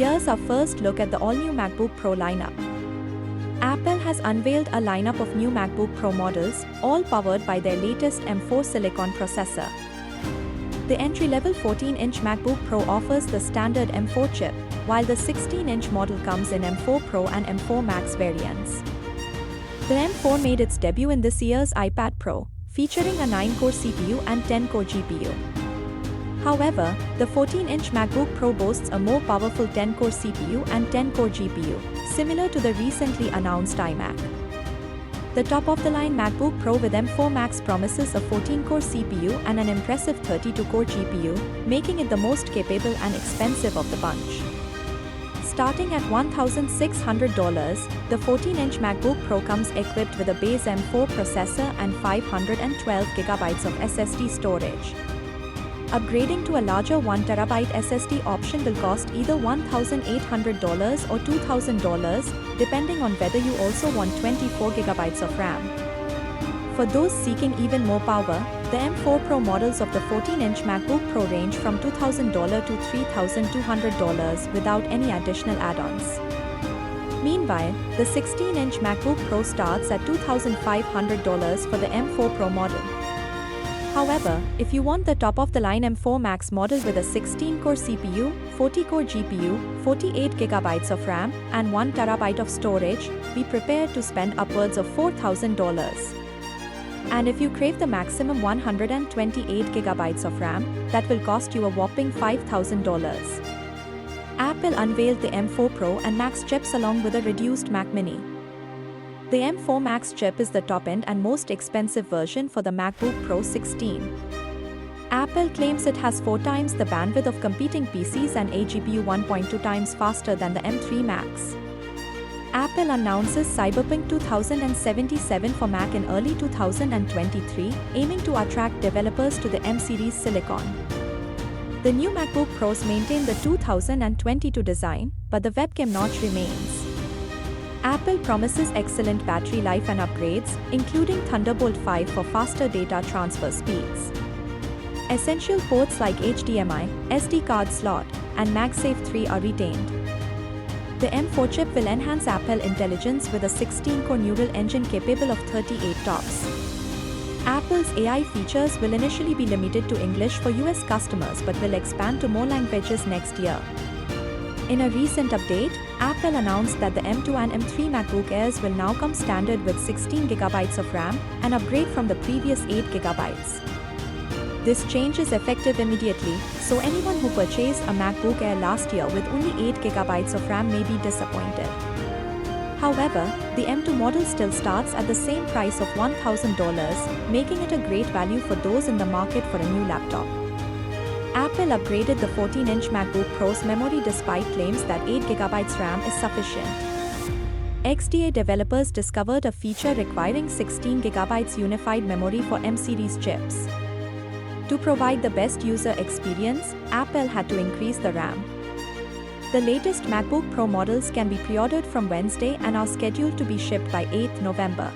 Here's our first look at the all-new MacBook Pro lineup. Apple has unveiled a lineup of new MacBook Pro models, all powered by their latest M4 silicon processor. The entry-level 14-inch MacBook Pro offers the standard M4 chip, while the 16-inch model comes in M4 Pro and M4 Max variants. The M4 made its debut in this year's iPad Pro, featuring a 9-core CPU and 10-core GPU. However, the 14-inch MacBook Pro boasts a more powerful 10-core CPU and 10-core GPU, similar to the recently announced iMac. The top-of-the-line MacBook Pro with M4 Max promises a 14-core CPU and an impressive 32-core GPU, making it the most capable and expensive of the bunch. Starting at $1,600, the 14-inch MacBook Pro comes equipped with a base M4 processor and 512 GB of SSD storage. Upgrading to a larger 1TB SSD option will cost either $1,800 or $2,000, depending on whether you also want 24 GB of RAM. For those seeking even more power, the M4 Pro models of the 14-inch MacBook Pro range from $2,000 to $3,200 without any additional add-ons. Meanwhile, the 16-inch MacBook Pro starts at $2,500 for the M4 Pro model. However, if you want the top-of-the-line M4 Max model with a 16-core CPU, 40-core GPU, 48 GB of RAM, and 1 TB of storage, be prepared to spend upwards of $4,000. And if you crave the maximum 128 GB of RAM, that will cost you a whopping $5,000. Apple unveiled the M4 Pro and Max chips along with a reduced Mac Mini. The M4 Max chip is the top-end and most expensive version for the MacBook Pro 16. Apple claims it has 4 times the bandwidth of competing PCs and a GPU 1.2 times faster than the M3 Max. Apple announces Cyberpunk 2077 for Mac in early 2023, aiming to attract developers to the M-series silicon. The new MacBook Pros maintain the 2022 design, but the webcam notch remains. Apple promises excellent battery life and upgrades, including Thunderbolt 5 for faster data transfer speeds. Essential ports like HDMI, SD card slot, and MagSafe 3 are retained. The M4 chip will enhance Apple Intelligence with a 16-core neural engine capable of 38 TOPS. Apple's AI features will initially be limited to English for US customers but will expand to more languages next year. In a recent update, Apple announced that the M2 and M3 MacBook Airs will now come standard with 16 GB of RAM, an upgrade from the previous 8 GB. This change is effective immediately, so anyone who purchased a MacBook Air last year with only 8 GB of RAM may be disappointed. However, the M2 model still starts at the same price of $1,000, making it a great value for those in the market for a new laptop. Apple upgraded the 14-inch MacBook Pro's memory despite claims that 8 GB RAM is sufficient. XDA developers discovered a feature requiring 16 GB unified memory for M-series chips. To provide the best user experience, Apple had to increase the RAM. The latest MacBook Pro models can be pre-ordered from Wednesday and are scheduled to be shipped by 8 November.